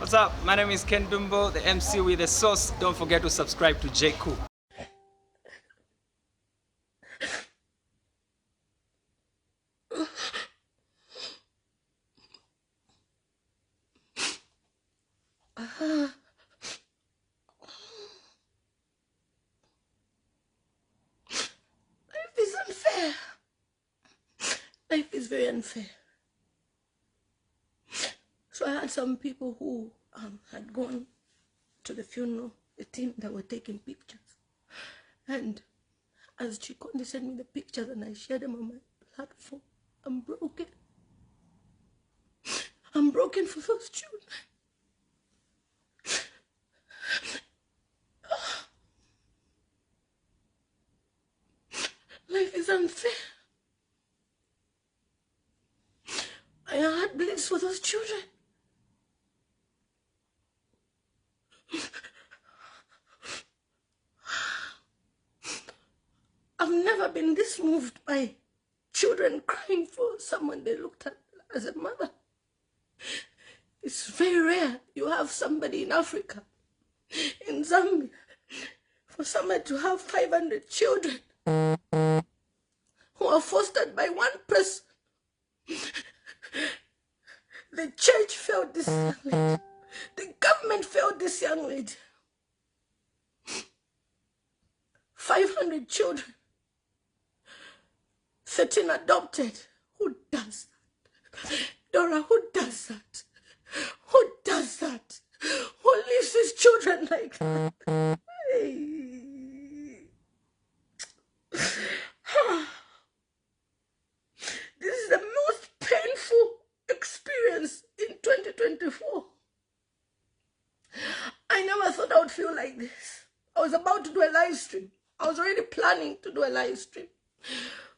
What's up? My name is Ken Dumbo, the MC with the sauce. Don't forget to subscribe to J. Cool. Life is unfair. Life is very unfair. So I had some people who had gone to the funeral, the team that were taking pictures. And as Chikondi sent me the pictures and I shared them on my platform, I'm broken. I'm broken for those children. Life is unfair. My heart bleeds for those children. I've never been this moved by children crying for someone they looked at as a mother. It's very rare you have somebody in Africa, in Zambia, for someone to have 500 children who are fostered by one person. The church failed this young lady. The government failed this young lady. 500 children. 13 adopted. Who does that? Dora, who does that? Who does that? Who leaves his children like that? Hey. This is the most painful experience in 2024. I never thought I would feel like this. I was about to do a live stream. I was already planning to do a live stream.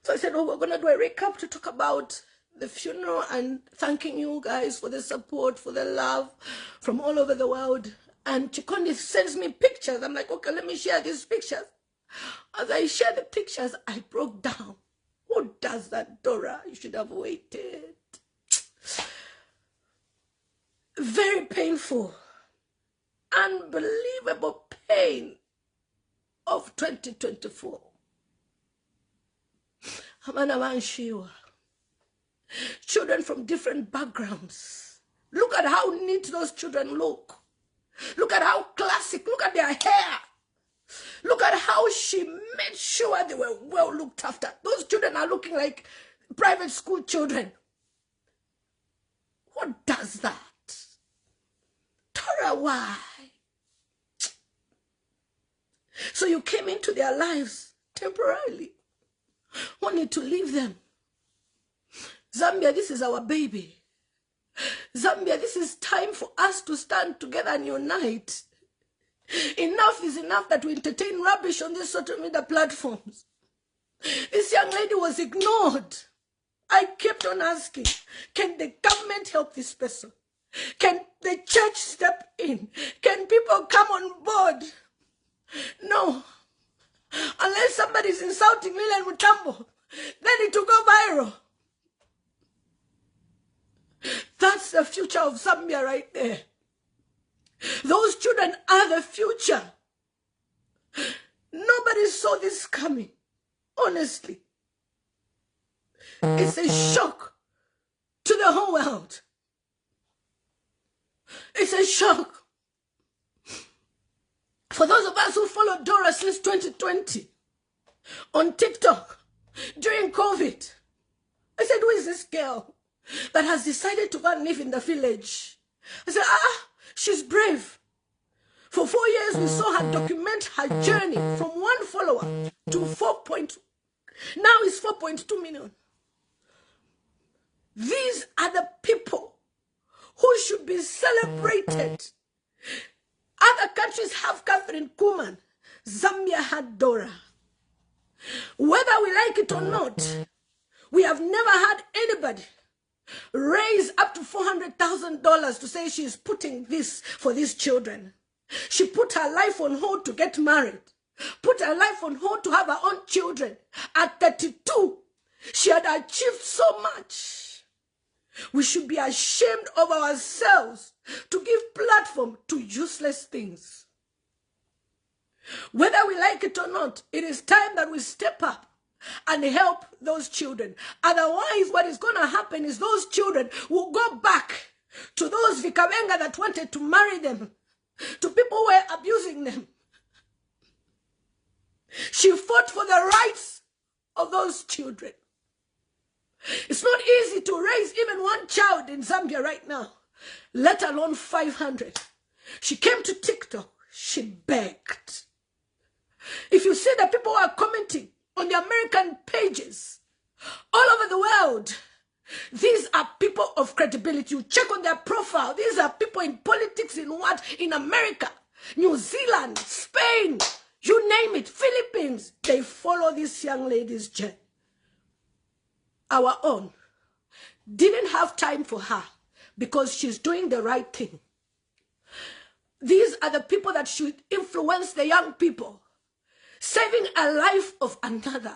So I said, oh, we're going to do a recap to talk about the funeral and thanking you guys for the support, for the love from all over the world. And Chikondi sends me pictures. I'm like, okay, let me share these pictures. As I share the pictures, I broke down. Who does that, Dora? You should have waited. Very painful. Unbelievable pain of 2024. Children from different backgrounds. Look at how neat those children look. Look at how classic. Look at their hair. Look at how she made sure they were well looked after. Those children are looking like private school children. What does that? Dora, why? So you came into their lives temporarily, wanted to leave them. Zambia, this is our baby. Zambia, this is time for us to stand together and unite. Enough is enough that we entertain rubbish on these social media platforms. This young lady was ignored. I kept on asking, can the government help this person? Can the church step in? Can people come on board? No. Unless somebody's insulting Lilian Mutambo, then it will go viral. That's the future of Zambia right there. Those children are the future. Nobody saw this coming, honestly. It's a shock to the whole world. It's a shock. For those of us who followed Dora since 2020 on TikTok during COVID, I said, who is this girl that has decided to go and live in the village? I said, she's brave. For 4 years, we saw her document her journey from 1 follower to 4. Now it's 4.2 million. These are the people who should be celebrated. Other countries have Catherine Kuhlman. Zambia had Dora. Whether we like it or not, we have never had anybody raise up to $400,000 to say she's putting this for these children. She put her life on hold to get married. Put her life on hold to have her own children. At 32, she had achieved so much. We should be ashamed of ourselves to give platform to useless things. Whether we like it or not, it is time that we step up and help those children. Otherwise, what is going to happen is those children will go back to those Vikabenga that wanted to marry them, to people who were abusing them. She fought for the rights of those children. It's not easy to raise even one child in Zambia right now, let alone 500. She came to TikTok. She begged. If you see the people who are commenting on the American pages all over the world, these are people of credibility. You check on their profile. These are people in politics, in what? In America, New Zealand, Spain, you name it, Philippines. They follow this young lady's journey. Our own didn't have time for her because she's doing the right thing. These are the people that should influence the young people, saving a life of another.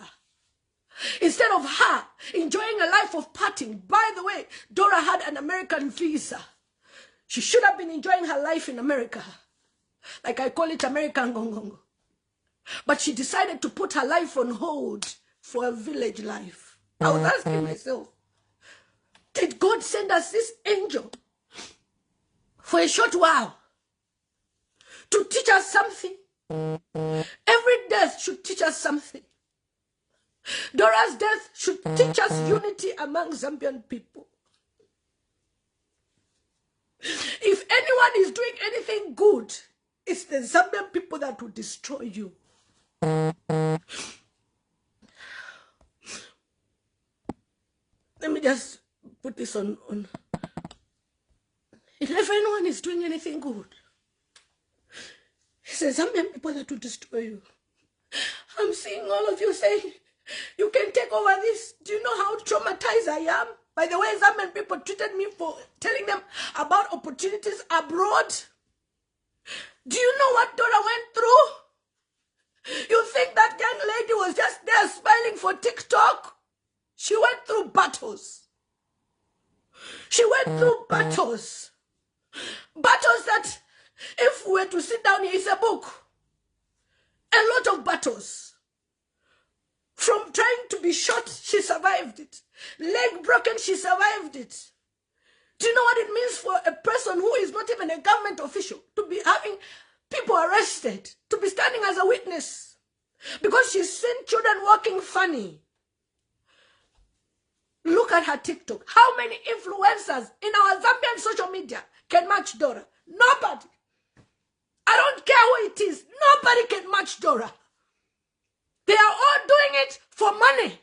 Instead of her enjoying a life of partying. By the way, Dora had an American visa. She should have been enjoying her life in America. Like I call it American gongongo. But she decided to put her life on hold for a village life. I was asking myself, did God send us this angel for a short while to teach us something? Every death should teach us something. Dora's death should teach us unity among Zambian people. If anyone is doing anything good, it's the Zambian people that will destroy you. Let me just put this on. If anyone is doing anything good, it's the Zambian people that will destroy you. I'm seeing all of you saying, you can take over this. Do you know how traumatized I am? By the way, Zambian people treated me for telling them about opportunities abroad. Do you know what Dora went through? You think that young lady was just there smiling for TikTok? She went through battles. She went through battles. Battles that, if we were to sit down here, it's a book. A lot of battles. From trying to be shot, she survived it. Leg broken, she survived it. Do you know what it means for a person who is not even a government official to be having people arrested, to be standing as a witness because she's seen children walking funny? Look at her TikTok. How many influencers in our Zambian social media can match Dora? Nobody. I don't care who it is. Nobody can match Dora. They are all doing it for money.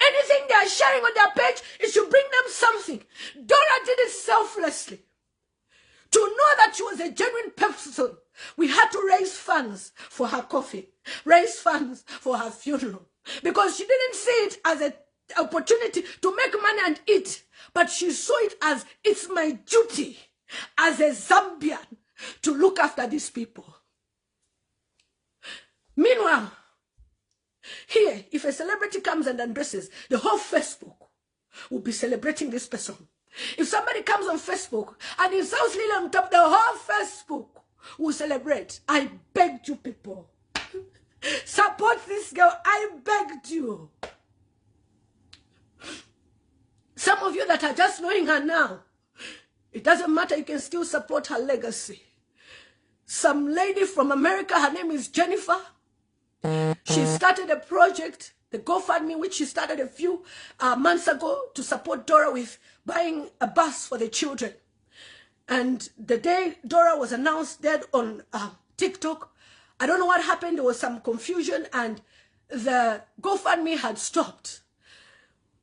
Anything they are sharing on their page, it should bring them something. Dora did it selflessly. To know that she was a genuine person, we had to raise funds for her coffin, raise funds for her funeral, because she didn't see it as an opportunity to make money and eat, but she saw it as, it's my duty as a Zambian to look after these people. Meanwhile, here, if a celebrity comes and undresses, the whole Facebook will be celebrating this person. If somebody comes on Facebook and in South Lily on top, the whole Facebook will celebrate. I begged you people. Support this girl. I begged you. Some of you that are just knowing her now, it doesn't matter, you can still support her legacy. Some lady from America, her name is Jennifer. She started a project, the GoFundMe, which she started a few months ago to support Dora with buying a bus for the children. And the day Dora was announced dead on TikTok, I don't know what happened. There was some confusion and the GoFundMe had stopped.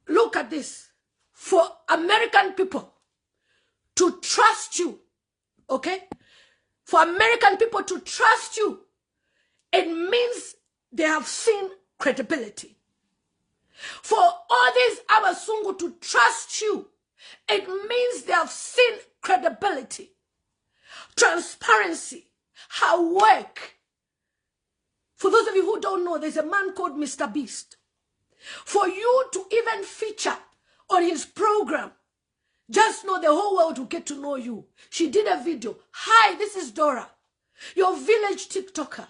Look at this. For American people to trust you, okay? For American people to trust you, it means they have seen credibility. For all these Abasungu to trust you, it means they have seen credibility, transparency, hard work. For those of you who don't know, there's a man called Mr. Beast. For you to even feature on his program, Just know the whole world will get to know you. She did a video. Hi, this is Dora, your village TikToker.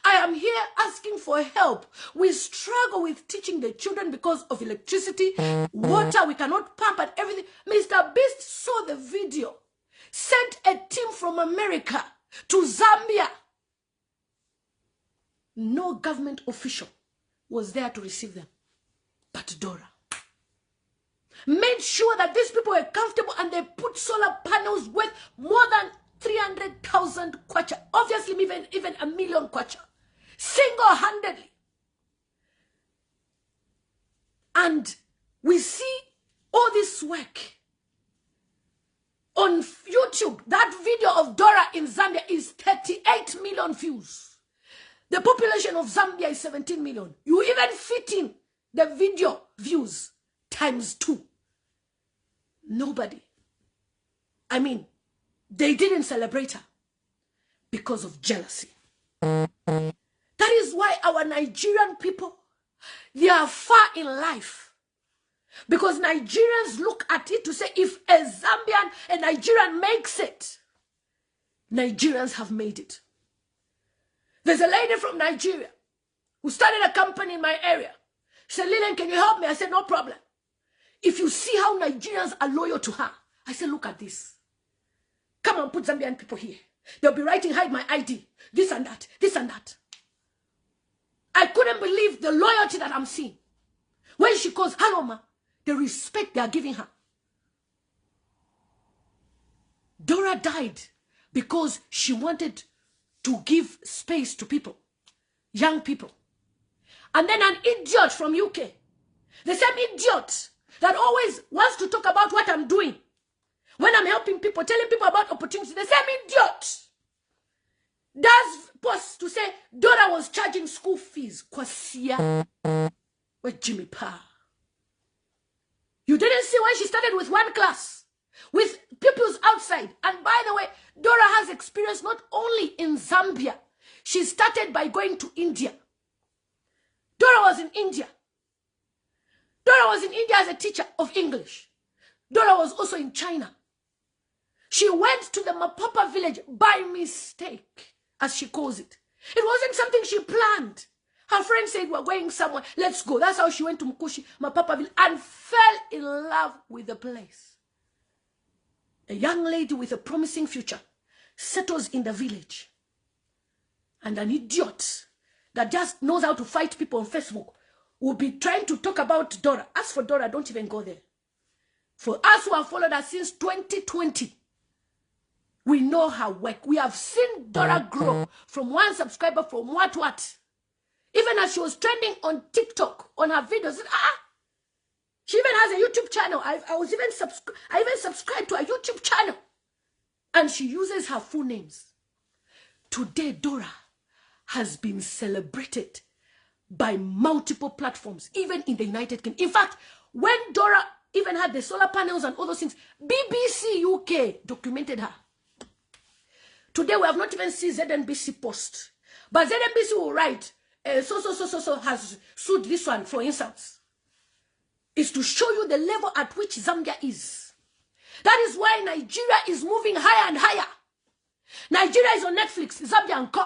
I am here asking for help. We struggle with teaching the children because of electricity, water, we cannot pump and everything. Mr. Beast saw the video, sent a team from America to Zambia. No government official was there to receive them, but Dora made sure that these people were comfortable, and they put solar panels worth more than 300,000 kwacha, obviously even a million kwacha, single-handedly. And we see all this work on YouTube. That video of Dora in Zambia is 38 million views. The population of Zambia is 17 million. You even fit in the video views times 2. Nobody. I mean, they didn't celebrate her because of jealousy. That is why our Nigerian people, they are far in life. Because Nigerians look at it to say, if a Zambian, a Nigerian makes it, Nigerians have made it. There's a lady from Nigeria who started a company in my area. She said, Lillian, can you help me? I said, no problem. If you see how Nigerians are loyal to her, I said, look at this. Come and put Zambian people here. They'll be writing, hide my ID, this and that, this and that. I couldn't believe the loyalty that I'm seeing. When she calls, hello, ma, the respect they are giving her. Dora died because she wanted to give space to people, young people. And then an idiot from UK, the same idiot that always wants to talk about what I'm doing when I'm helping people, telling people about opportunities, the same idiot does posts to say Dora was charging school fees. Kwasia with Jimmy Pa. You didn't see when she started with one class, with pupils outside. And by the way, Dora has experience not only in Zambia. She started by going to India. Dora was in India. Dora was in India as a teacher of English. Dora was also in China. She went to the Mapapa village by mistake, as she calls it. It wasn't something she planned. Her friend said, we're going somewhere, let's go. That's how she went to Mkushi, Mapapa village, and fell in love with the place. A young lady with a promising future settles in the village. And an idiot that just knows how to fight people on Facebook will be trying to talk about Dora. As for Dora, don't even go there. For us who have followed her since 2020, we know her work. We have seen Dora grow from one subscriber from what. Even as she was trending on TikTok, on her videos, she even has a YouTube channel. I even subscribed to a YouTube channel. And she uses her full names. Today, Dora has been celebrated by multiple platforms, even in the United Kingdom. In fact, when Dora even had the solar panels and all those things, BBC UK documented her. Today, we have not even seen ZNBC post. But ZNBC will write, so has sued this one, for instance. It's to show you the level at which Zambia is. That is why Nigeria is moving higher and higher. Nigeria is on Netflix, Zambia and Co.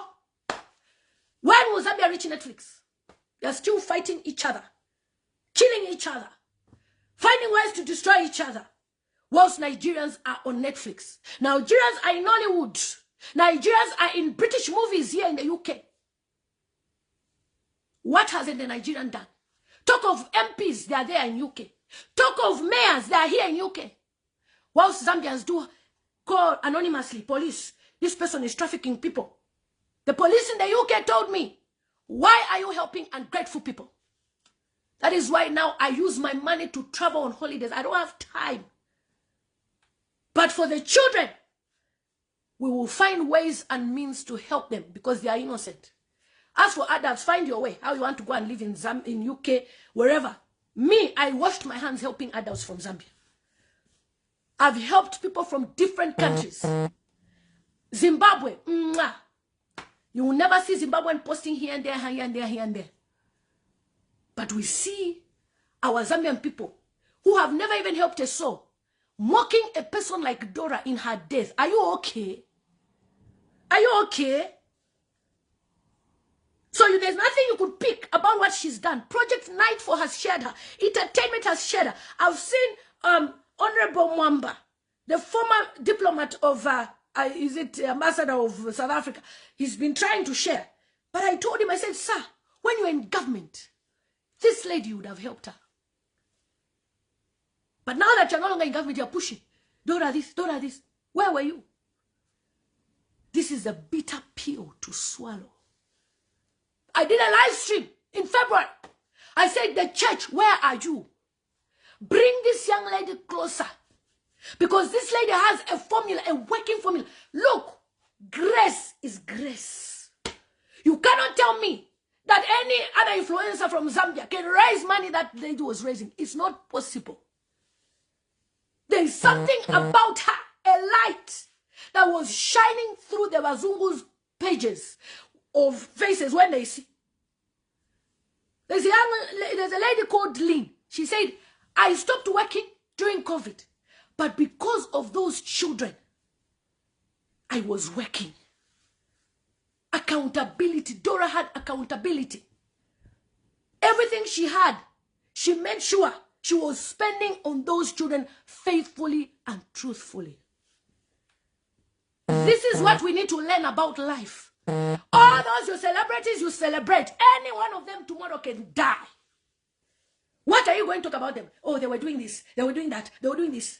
When will Zambia reach Netflix? They are still fighting each other, killing each other, finding ways to destroy each other, whilst Nigerians are on Netflix. Nigerians are in Hollywood. Nigerians are in British movies here in the UK. What has the Nigerian done? Talk of MPs, they are there in UK. Talk of mayors, they are here in UK. Whilst Zambians do call anonymously, police, this person is trafficking people. The police in the UK told me, why are you helping ungrateful people? That is why now I use my money to travel on holidays. I don't have time. But for the children, we will find ways and means to help them because they are innocent. As for adults, find your way. How you want to go and live in UK, wherever. Me, I washed my hands helping adults from Zambia. I've helped people from different countries. Zimbabwe, mwah. You will never see Zimbabwean posting here and there, here and there, here and there. But we see our Zambian people who have never even helped a soul. mocking a person like Dora in her death. Are you okay? Are you okay? So there's nothing you could pick about what she's done. Project Nightfall has shared her. Entertainment has shared her. I've seen Honorable Mwamba, the former diplomat of, ambassador of South Africa. He's been trying to share. But I told him, I said, sir, when you're in government, this lady would have helped her. But now that you're no longer in government, you're pushing. Dora this, Dora this. Where were you? This is a bitter pill to swallow. I did a live stream in February. I said, the church, where are you? Bring this young lady closer. Because this lady has a formula, a working formula. Look, grace is grace. You cannot tell me that any other influencer from Zambia can raise money that lady was raising. It's not possible. There is something about her, a light that was shining through the Bazungu's pages of faces when they see. There's a lady called Lynn. She said, I stopped working during COVID, but because of those children, I was working. Accountability. Dora had accountability. Everything she had, she made sure she was spending on those children faithfully and truthfully. This is what we need to learn about life. All those your celebrities you celebrate, any one of them tomorrow can die. What are you going to talk about them? Oh, they were doing this, they were doing that, they were doing this.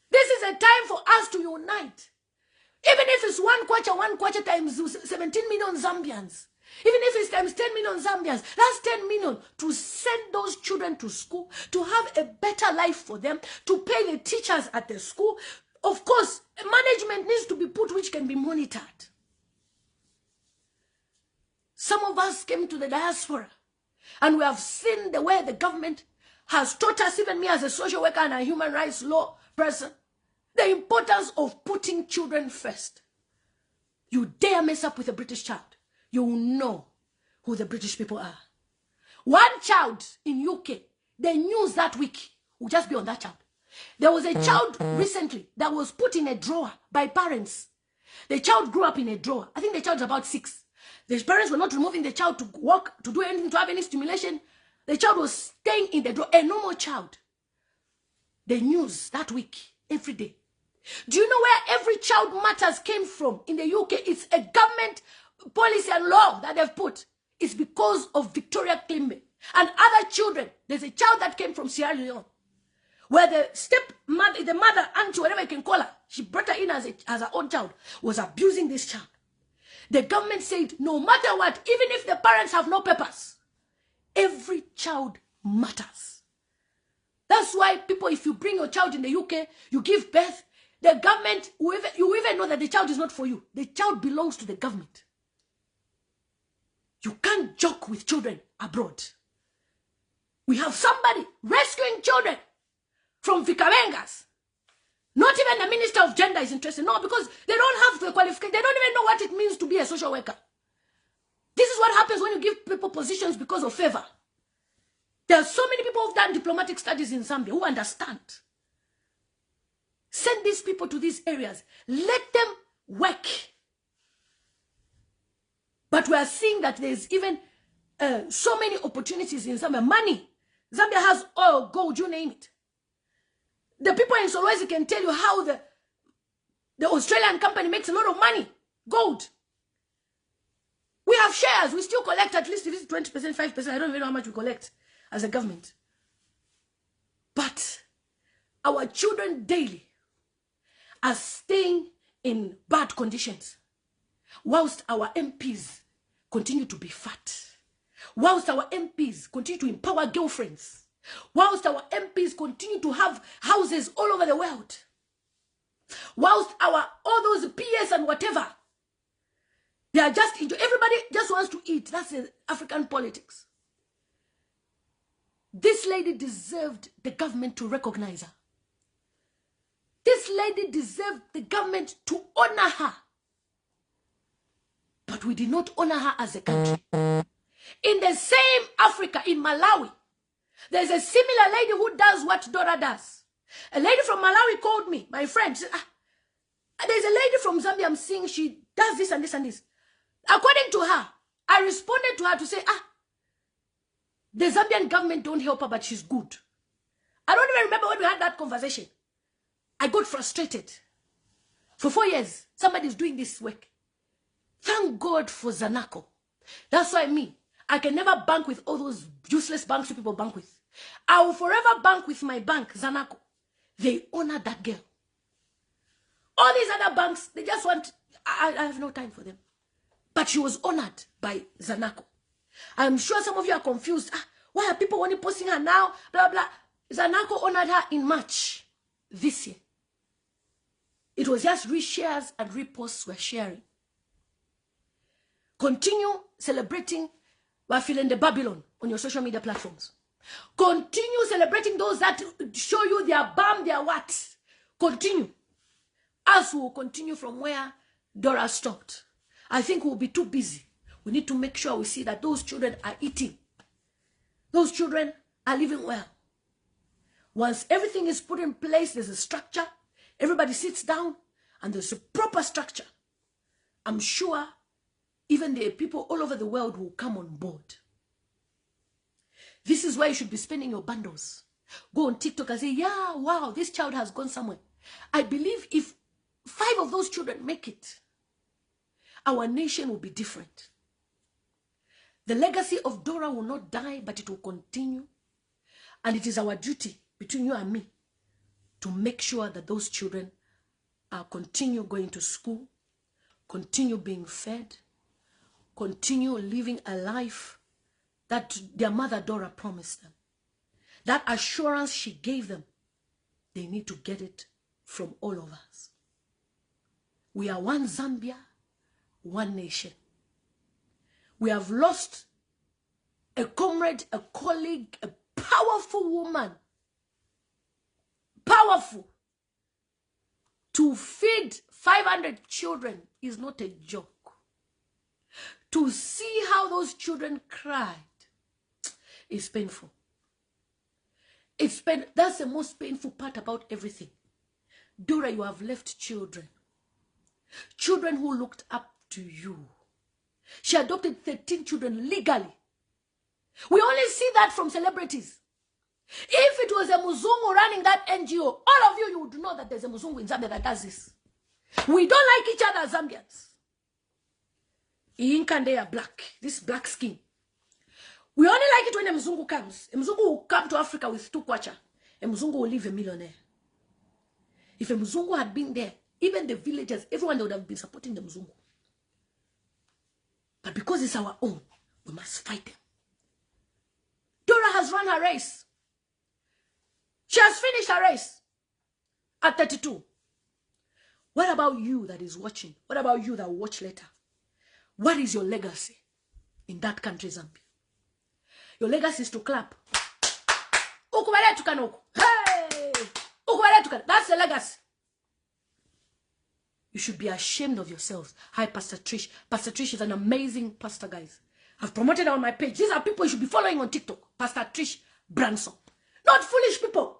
This is a time for us to unite. Even if it's one kwacha times 17 million Zambians. Even if it's times 10 million Zambians, that's 10 million to send those children to school, to have a better life for them, to pay the teachers at the school. Of course, management needs to be put which can be monitored. Some of us came to the diaspora and we have seen the way the government has taught us, even me as a social worker and a human rights law person, the importance of putting children first. You dare mess up with a British child, you will know who the British people are. One child in UK, the news that week will just be on that child. There was a child recently that was put in a drawer by parents. The child grew up in a drawer. I think the child is about 6. The parents were not removing the child to walk, to do anything, to have any stimulation. The child was staying in the drawer, a normal child. The news that week, every day. Do you know where every child matters came from in the UK? It's a government policy and law that they've put. It's because of Victoria Klimbe and other children. There's a child that came from Sierra Leone, where the stepmother, the mother, auntie, whatever you can call her, she brought her in as her own child, was abusing this child. The government said, no matter what, even if the parents have no papers, every child matters. That's why people, if you bring your child in the UK, you give birth, the government, you even know that the child is not for you. The child belongs to the government. You can't joke with children abroad. We have somebody rescuing children from Vikavengas. Not even the Minister of Gender is interested. No, because they don't have the qualification. They don't even know what it means to be a social worker. This is what happens when you give people positions because of favor. There are so many people who've done diplomatic studies in Zambia who understand. Send these people to these areas. Let them work. But we are seeing that there's even so many opportunities in Zambia. Money. Zambia has oil, gold, you name it. The people in Solwezi can tell you how the Australian company makes a lot of money. Gold. We have shares. We still collect at least if it's 20%, 5%. I don't even know how much we collect as a government. But our children daily are staying in bad conditions, whilst our MPs continue to be fat, whilst our MPs continue to empower girlfriends, whilst our MPs continue to have houses all over the world, whilst all those PS and whatever, they are just into, everybody just wants to eat. That's the African politics. This lady deserved the government to recognize her. This lady deserved the government to honor her. But we did not honor her as a country. In the same Africa, in Malawi, there's a similar lady who does what Dora does. A lady from Malawi called me, my friend. She said, there's a lady from Zambia I'm seeing, she does this and this and this. According to her, I responded to her to say, the Zambian government don't help her, but she's good. I don't even remember when we had that conversation. I got frustrated. For 4 years, somebody's doing this work. Thank God for Zanaco. That's why I can never bank with all those useless banks you people bank with. I will forever bank with my bank, Zanaco. They honor that girl. All these other banks, they just want, I have no time for them. But she was honored by Zanaco. I'm sure some of you are confused. Why are people only posting her now? Blah, blah. Zanaco honored her in March this year. It was just reshares and reposts we're sharing. Continue celebrating Wafilende Babylon on your social media platforms. Continue celebrating those that show you their bam, their what. Continue. Us will continue from where Dora stopped. I think we'll be too busy. We need to make sure we see that those children are eating. Those children are living well. Once everything is put in place, there's a structure. Everybody sits down and there's a proper structure. I'm sure even the people all over the world will come on board. This is where you should be spending your bundles. Go on TikTok and say, yeah, wow, this child has gone somewhere. I believe if 5 of those children make it, our nation will be different. The legacy of Dora will not die, but it will continue. And it is our duty between you and me to make sure that those children continue going to school, continue being fed, continue living a life that their mother Dora promised them. That assurance she gave them, they need to get it from all of us. We are one Zambia, one nation. We have lost a comrade, a colleague, a powerful woman. Powerful. To feed 500 children is not a joke. To see how those children cried is painful. That's the most painful part about everything. Dora, you have left children. Children who looked up to you. She adopted 13 children legally. We only see that from celebrities. If it was a Muzungu running that NGO, all of you, you would know that there's a Muzungu in Zambia that does this. We don't like each other as Zambians. Ink and they are black. This black skin. We only like it when a Muzungu comes. A Muzungu will come to Africa with 2 kwacha. A Muzungu will leave a millionaire. If a Muzungu had been there, even the villagers, everyone would have been supporting the Muzungu. But because it's our own, we must fight them. Dora has run her race. She has finished her race at 32. What about you that is watching? What about you that will watch later? What is your legacy in that country, Zambia? Your legacy is to clap. Hey! That's the legacy. You should be ashamed of yourselves. Hi, Pastor Trish. Pastor Trish is an amazing pastor, guys. I've promoted her on my page. These are people you should be following on TikTok. Pastor Trish Branson. Not foolish people.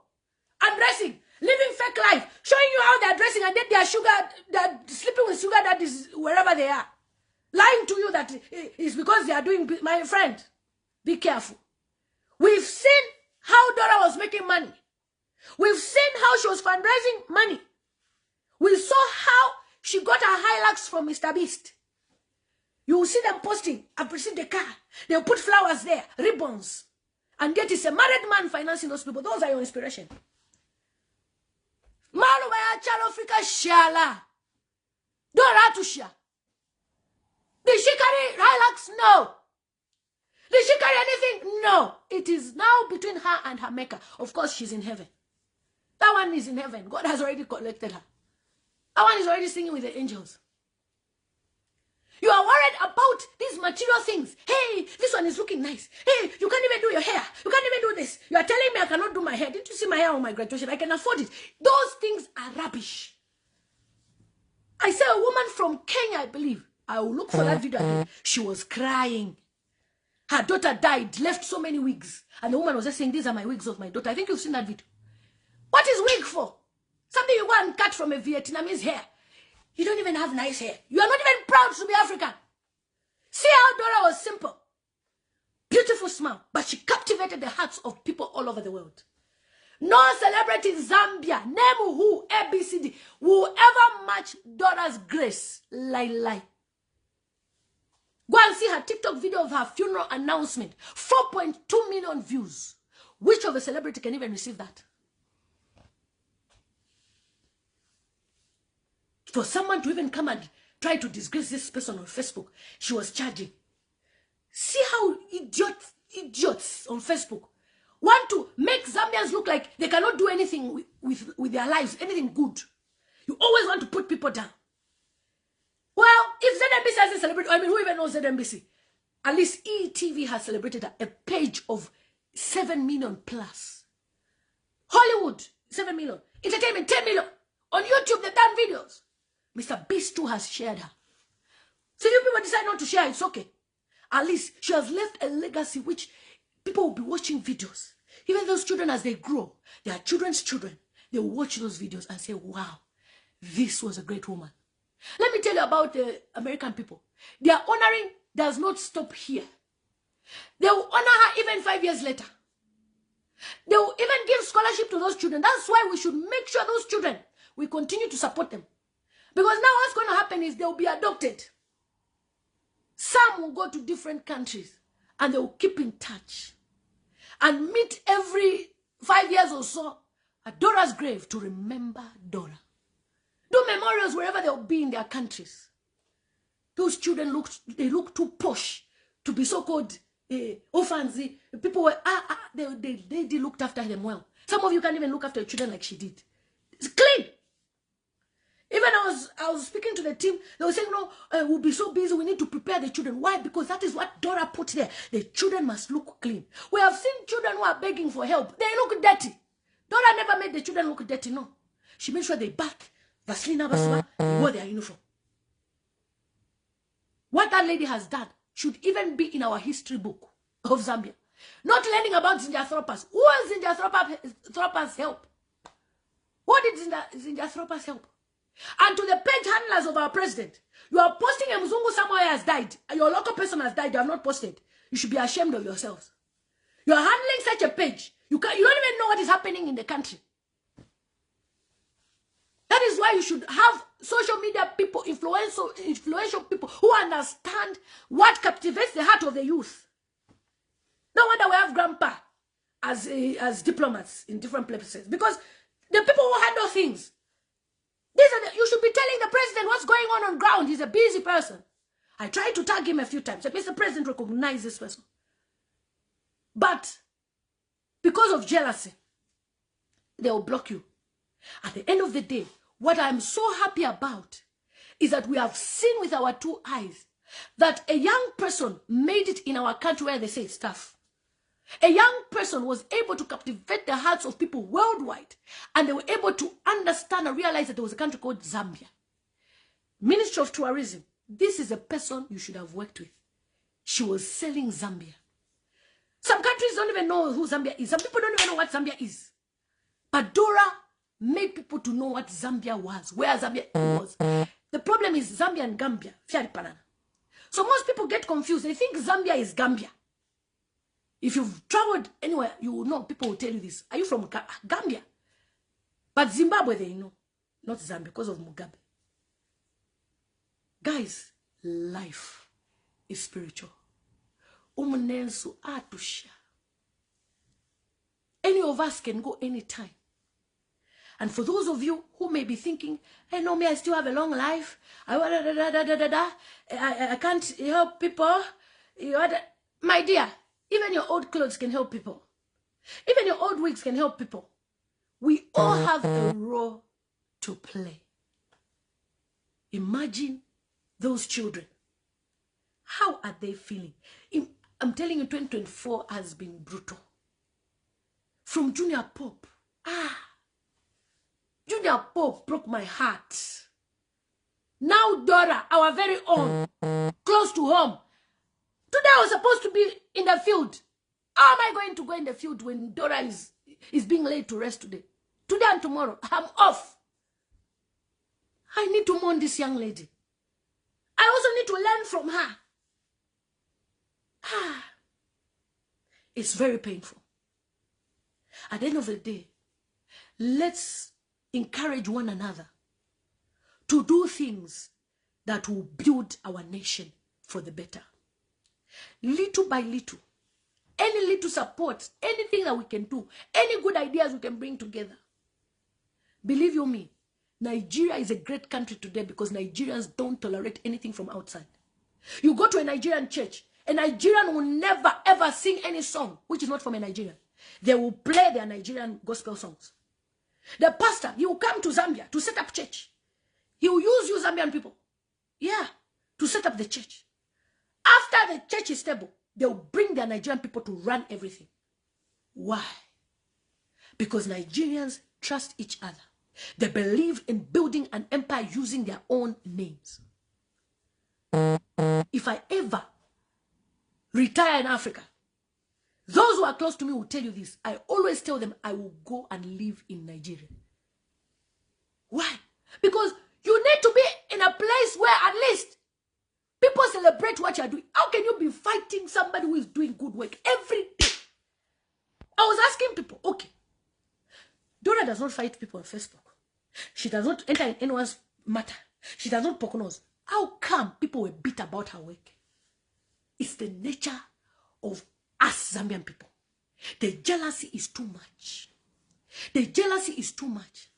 Undressing, living fake life, showing you how they're dressing and then they're sleeping with sugar daddies wherever they are. Lying to you that it's because they are doing, my friend, be careful. We've seen how Dora was making money. We've seen how she was fundraising money. We saw how she got her Hilux from Mr. Beast. You will see them posting, I've received the car. They'll put flowers there, ribbons. And yet it's a married man financing those people. Those are your inspiration. Maluwa Chalo Africa Shala. Dora to share. Did she carry Hilux? No. Did she carry anything? No. It is now between her and her maker. Of course, she's in heaven. That one is in heaven. God has already collected her. That one is already singing with the angels. You are worried about these material things. Hey, this one is looking nice. Hey, you can't even do your hair. You can't even do this. You are telling me I cannot do my hair. Didn't you see my hair on my graduation? I can afford it. Those things are rubbish. I saw a woman from Kenya, I believe. I will look for that video again. She was crying. Her daughter died, left so many wigs. And the woman was just saying, these are my wigs of my daughter. I think you've seen that video. What is wig for? Something you go and cut from a Vietnamese hair. You don't even have nice hair. You are not even proud to be African. See how Dora was simple. Beautiful smile. But she captivated the hearts of people all over the world. No celebrity in Zambia, name who, ABCD, will ever match Dora's grace. Lie. Go and see her TikTok video of her funeral announcement. 4.2 million views. Which of a celebrity can even receive that? For someone to even come and try to disgrace this person on Facebook, she was charging. See how idiots on Facebook want to make Zambians look like they cannot do anything with their lives, anything good. You always want to put people down. Well, if ZNBC hasn't celebrated, I mean, who even knows ZNBC? At least ETV has celebrated a page of 7 million plus. Hollywood, 7 million. Entertainment, 10 million. On YouTube, they've done videos. Mr. Beast too has shared her. So if people decide not to share, it's okay. At least she has left a legacy which people will be watching videos. Even those children, as they grow, their children's children, they will watch those videos and say, wow, this was a great woman. Let me tell you about the American people. Their honoring does not stop here. They will honor her even 5 years later. They will even give scholarship to those children. That's why we should make sure those children, we continue to support them. Because now what's going to happen is they will be adopted. Some will go to different countries and they will keep in touch and meet every 5 years or so at Dora's grave to remember Dora. Do memorials wherever they'll be in their countries. Those children look too posh to be so-called orphans. People were, they looked after them well. Some of you can't even look after your children like she did. It's clean. Even I was speaking to the team, they were saying, no, we'll be so busy, we need to prepare the children. Why? Because that is what Dora put there. The children must look clean. We have seen children who are begging for help. They look dirty. Dora never made the children look dirty, no. She made sure they bath, Vaseline, they wore their uniform. What that lady has done should even be in our history book of Zambia. Not learning about Zinjathropas. Who is Zinjathropas help? What did Zinjathropas help? And to the page handlers of our president, you are posting a Mzungu somewhere has died, and your local person has died, you have not posted. You should be ashamed of yourselves. You are handling such a page. You don't even know what is happening in the country. That is why you should have social media people, influential people who understand what captivates the heart of the youth. No wonder we have grandpa as diplomats in different places. Because the people who handle things, you should be telling the president what's going on ground. He's a busy person. I tried to tag him a few times. Mr. President, recognize this person. But because of jealousy, they will block you. At the end of the day, what I'm so happy about is that we have seen with our 2 eyes that a young person made it in our country where they say it's tough. A young person was able to captivate the hearts of people worldwide, and they were able to understand and realize that there was a country called Zambia. Ministry of Tourism, this is a person you should have worked with. She was selling Zambia. Some countries don't even know who Zambia is. Some people don't even know what Zambia is. But Dora made people to know what Zambia was, where Zambia was. The problem is Zambia and Gambia. So most people get confused. They think Zambia is Gambia. If you've traveled anywhere, you will know. People will tell you this. Are you from Gambia? But Zimbabwe, they know. Not Zambia, because of Mugabe. Guys, life is spiritual. Umunensu atusha. Any of us can go anytime. And for those of you who may be thinking, hey, no, me, I still have a long life. I can't help people. My dear, even your old clothes can help people. Even your old wigs can help people. We all have a role to play. Imagine those children. How are they feeling? I'm telling you, 2024 has been brutal. From Junior Pope. Junior Pope broke my heart. Now Dora, our very own, close to home. Today I was supposed to be in the field. How am I going to go in the field when Dora is being laid to rest today? Today and tomorrow, I'm off. I need to mourn this young lady. I also need to learn from her. It's very painful. At the end of the day, let's encourage one another to do things that will build our nation for the better. Little by little, any little support, anything that we can do, any good ideas we can bring together. Believe you me, Nigeria is a great country today because Nigerians don't tolerate anything from outside. You go to a Nigerian church, a Nigerian will never ever sing any song which is not from a Nigerian. They will play their Nigerian gospel songs. The pastor, he will come to Zambia to set up church. He will use you Zambian people, to set up the church. After the church is stable, they will bring their Nigerian people to run everything. Why? Because Nigerians trust each other. They believe in building an empire using their own names. If I ever retire in Africa, those who are close to me will tell you this. I always tell them I will go and live in Nigeria. Why? Because you need to be in a place where at least people celebrate what you are doing. How can you be fighting somebody who is doing good work every day? I was asking people, okay, Dora does not fight people on Facebook. She does not enter in anyone's matter. She does not poke nose. How come people were bitter about her work? It's the nature of us Zambian people. The jealousy is too much. The jealousy is too much.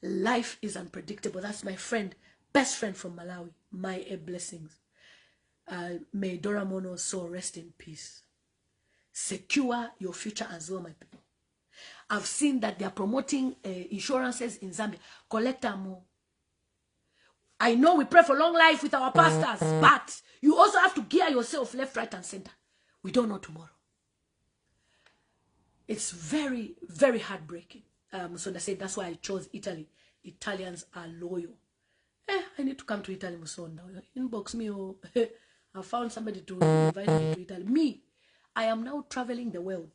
Life is unpredictable. That's my friend, best friend from Malawi. My blessings. May Dora Mono's soul rest in peace. Secure your future as well, my people. I've seen that they are promoting insurances in Zambia. Collect more. I know we pray for long life with our pastors, but you also have to gear yourself left, right, and center. We don't know tomorrow. It's very, very heartbreaking. So they said that's why I chose Italy. Italians are loyal. I need to come to Italy, Musonda. Inbox me. I found somebody to invite me to Italy. Me, I am now traveling the world.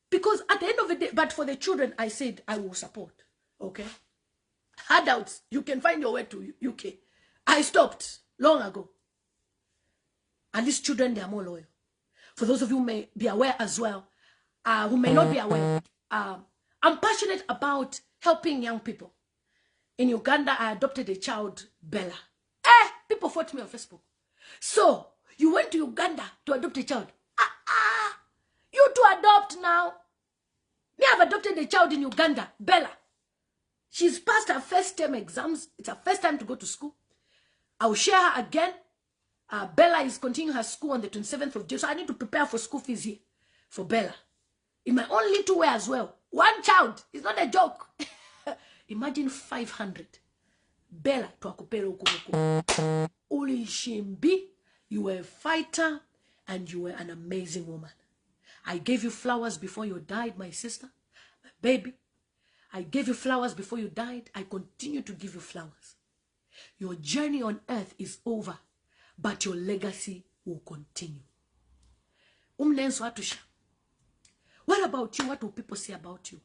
Because at the end of the day, but for the children, I said I will support. Okay? Adults, you can find your way to UK. I stopped long ago. And these children, they are more loyal. For those of you who may be aware as well, who may not be aware, I'm passionate about helping young people. In Uganda, I adopted a child, Bella. People fought me on Facebook. So, you went to Uganda to adopt a child. You to adopt now. Me have adopted a child in Uganda, Bella. She's passed her first term exams. It's her first time to go to school. I will share her again. Bella is continuing her school on the 27th of June. So I need to prepare for school fees here for Bella. In my own little way as well. One child is not a joke. Imagine 500. Bella, Uli Shimbi, you were a fighter and you were an amazing woman. I gave you flowers before you died, my sister, my baby. I gave you flowers before you died. I continue to give you flowers. Your journey on earth is over, but your legacy will continue. What about you? What will people say about you?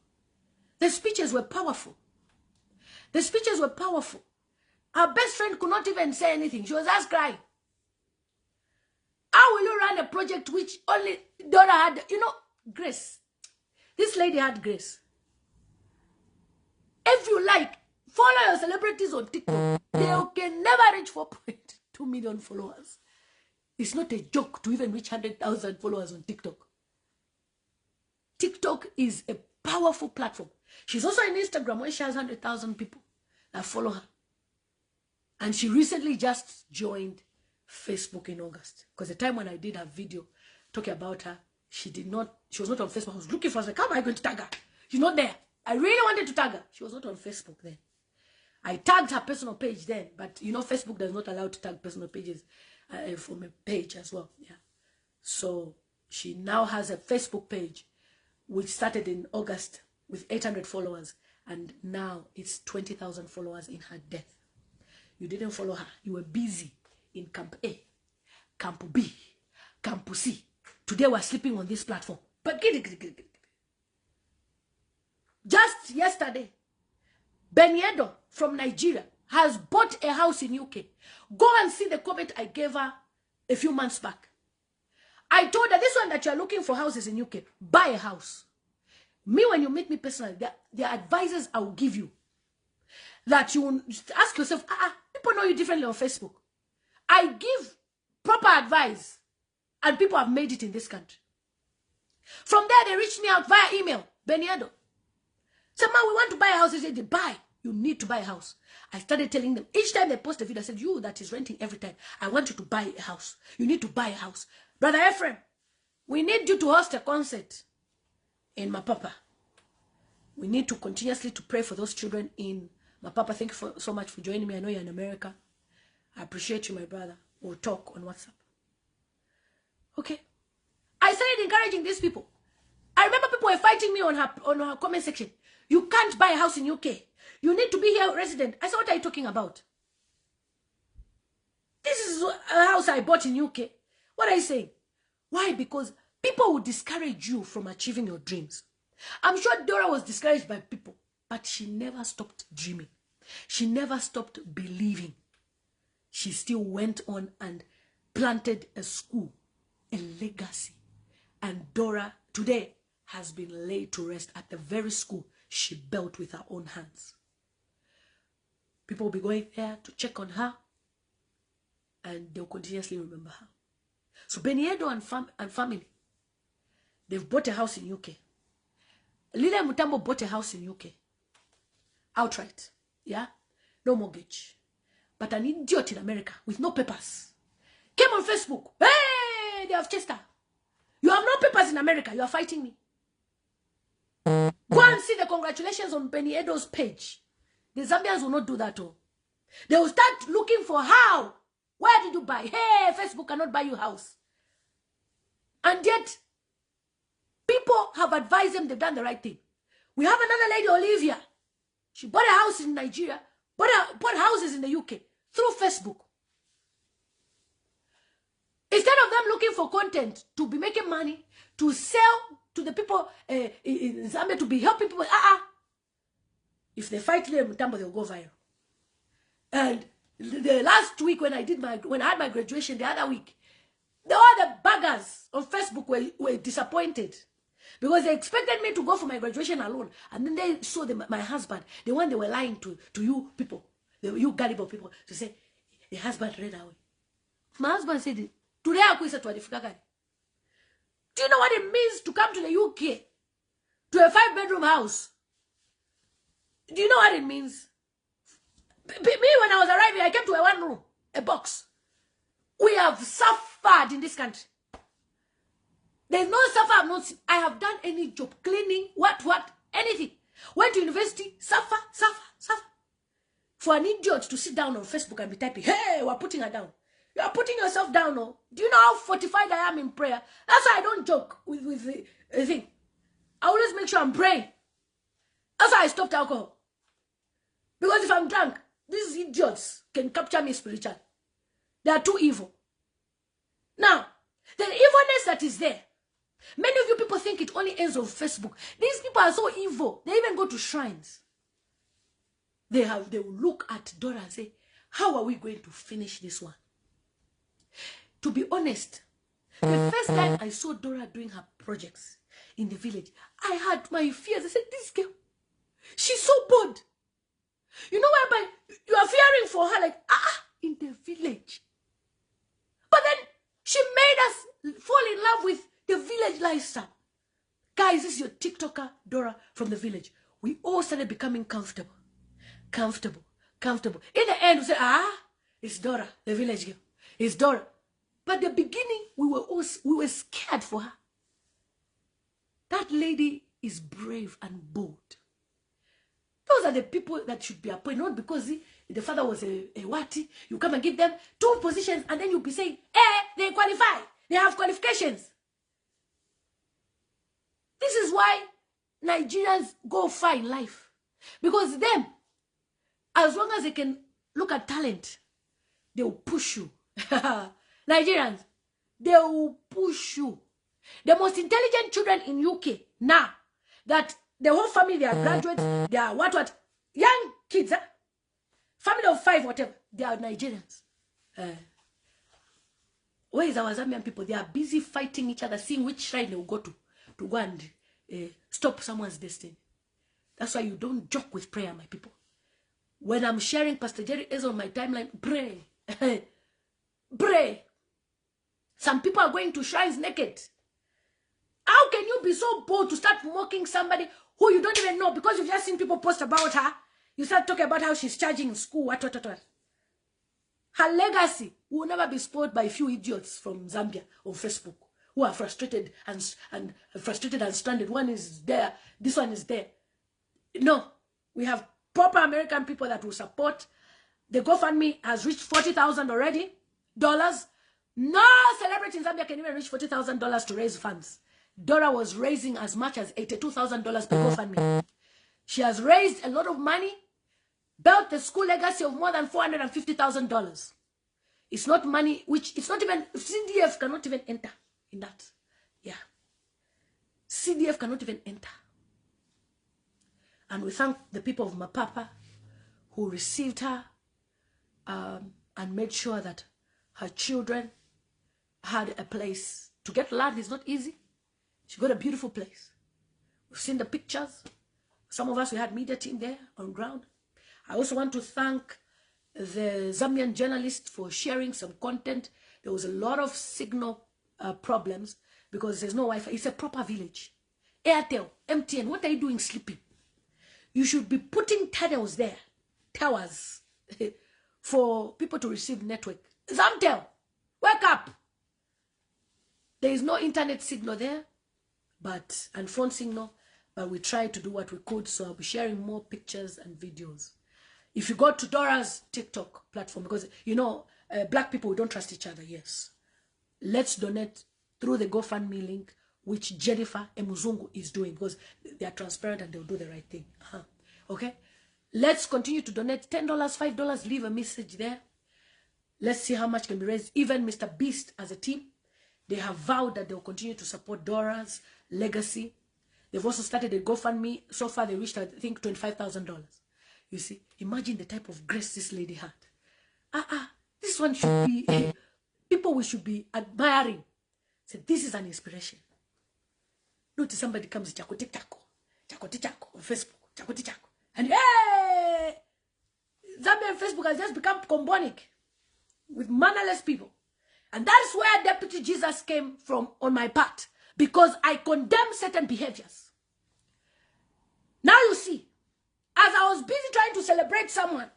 The speeches were powerful. The speeches were powerful. Our best friend could not even say anything. She was just crying. How will you run a project which only Dora had? Grace. This lady had grace. If you like, follow your celebrities on TikTok. They can never reach 4.2 million followers. It's not a joke to even reach 100,000 followers on TikTok. TikTok is a powerful platform. She's also on Instagram where she has 100,000 people that follow her. And she recently just joined Facebook in August. Because the time when I did her video talking about her, she was not on Facebook. I was looking for her. I was like, how am I going to tag her? She's not there. I really wanted to tag her. She was not on Facebook then. I tagged her personal page then. But Facebook does not allow to tag personal pages from a page as well. Yeah. So she now has a Facebook page which started in August with 800 followers. And now it's 20,000 followers in her death. You didn't follow her. You were busy in Camp A, Camp B, Camp C. Today we're sleeping on this platform. But Just yesterday, Benyedo from Nigeria has bought a house in UK. Go and see the comment I gave her a few months back. I told her, this one that you're looking for houses in UK, buy a house. Me, when you meet me personally, the advices I will give you, that you will ask yourself, people know you differently on Facebook. I give proper advice, and people have made it in this country. From there, they reached me out via email, Benyedo. Said, man, we want to buy a house. They said, buy. You need to buy a house. I started telling them, each time they post a video, I said, you that is renting every time, I want you to buy a house. You need to buy a house. Brother Ephraim, we need you to host a concert in Mapapa. We need to continuously to pray for those children in Mapapa. Thank you so much for joining me. I know you're in America. I appreciate you, my brother. We'll talk on WhatsApp. Okay. I started encouraging these people. I remember people were fighting me on her comment section. You can't buy a house in UK. You need to be here resident. I said, what are you talking about? This is a house I bought in UK. What are you saying? Why? Because people will discourage you from achieving your dreams. I'm sure Dora was discouraged by people, but she never stopped dreaming. She never stopped believing. She still went on and planted a school, a legacy. And Dora today has been laid to rest at the very school she built with her own hands. People will be going there to check on her, and they'll continuously remember her. So Benyedo and family, they've bought a house in UK. Lila Mutambo bought a house in UK. Outright. Yeah? No mortgage. But an idiot in America with no papers came on Facebook. Hey, they have chased her. You have no papers in America. You are fighting me. Go and see the congratulations on Benyedo's page. The Zambians will not do that. Oh. They will start looking for how. Where did you buy? Hey, Facebook cannot buy you house. And yet, people have advised them they've done the right thing. We have another lady, Olivia. She bought a house in Nigeria, bought houses in the UK through Facebook. Instead of them looking for content to be making money, to sell to the people in Zambia, to be helping people, if they fight them, they'll go viral. And the last week when I had my graduation, the other week, all the buggers on Facebook were disappointed. Because they expected me to go for my graduation alone. And then they saw my husband, the one they were lying to you people, you gullible people, to say, the husband ran away. My husband said, today I quit to Adifukagari. Do you know what it means to come to the UK? To a 5-bedroom house? Do you know what it means? Me, when I was arriving, I came to a 1 room, a box. We have suffered in this country. There's no suffer. I have done any job, cleaning, what, anything. Went to university, suffer. For an idiot to sit down on Facebook and be typing, hey, we're putting her down. You are putting yourself down, no? Do you know how fortified I am in prayer? That's why I don't joke with the thing. I always make sure I'm praying. That's why I stopped alcohol. Because if I'm drunk, these idiots can capture me spiritually. They are too evil. Now, the evilness that is there, many of you people think it only ends on Facebook. These people are so evil. They even go to shrines. They will look at Dora and say, how are we going to finish this one? To be honest, the first time I saw Dora doing her projects in the village, I had my fears. I said, this girl, she's so bored. You know whereby you are fearing for her, like, in the village. But then she made us fall in love with the village lifestyle. Guys, this is your TikToker, Dora, from the village. We all started becoming comfortable. In the end, we say, it's Dora, the village girl. It's Dora. But the beginning, we were scared for her. That lady is brave and bold. Those are the people that should be appointed, not because the father was a wati. You come and give them 2 positions, and then you'll be saying, they qualify. They have qualifications. This is why Nigerians go far in life. Because them, as long as they can look at talent, they will push you. Nigerians, they will push you. The most intelligent children in UK now, that The whole family, they are graduates, they are what? Young kids, huh? Family of 5, whatever. They are Nigerians. Where is our Zambian people? They are busy fighting each other, seeing which shrine they will go to go and stop someone's destiny. That's why you don't joke with prayer, my people. When I'm sharing, Pastor Jerry is on my timeline, pray. Pray. Some people are going to shrines naked. How can you be so bold to start mocking somebody who you don't even know because you've just seen people post about her? You start talking about how she's charging in school, what. Her legacy will never be spoiled by a few idiots from Zambia on Facebook who are frustrated and stranded. One is there, this one is there. No, we have proper American people that will support. The GoFundMe has reached $40,000 already. No celebrity in Zambia can even reach $40,000 to raise funds. Dora was raising as much as $82,000 per GoFundMe. She has raised a lot of money, built the school legacy of more than $450,000. It's not money which, it's not even, CDF cannot even enter in that. Yeah. CDF cannot even enter. And we thank the people of Mapapa who received her and made sure that her children had a place. To get land is not easy. She got a beautiful place. We've seen the pictures. Some of us, we had media team there on ground. I also want to thank the Zambian journalist for sharing some content. There was a lot of signal problems because there's no Wi-Fi. It's a proper village. Airtel, MTN, what are you doing sleeping? You should be putting towers there, towers, for people to receive network. Zamtel, wake up. There is no internet signal there, and phone signal, but we tried to do what we could, so I'll be sharing more pictures and videos. If you go to Dora's TikTok platform, because, you know, black people, we don't trust each other, yes. Let's donate through the GoFundMe link, which Jennifer Emuzungu is doing, because they are transparent and they'll do the right thing. Okay? Let's continue to donate $10, $5, leave a message there. Let's see how much can be raised. Even Mr. Beast as a team, they have vowed that they'll continue to support Dora's legacy. They've also started a GoFundMe. So far, they reached, I think, $25,000. You see, imagine the type of grace this lady had. This one should be, people we should be admiring. So this is an inspiration. Notice somebody comes, chako on Facebook, chako. And hey, Zambia and Facebook has just become combonic with mannerless people. And that's where Deputy Jesus came from on my part. Because I condemn certain behaviors. Now you see, as I was busy trying to celebrate someone,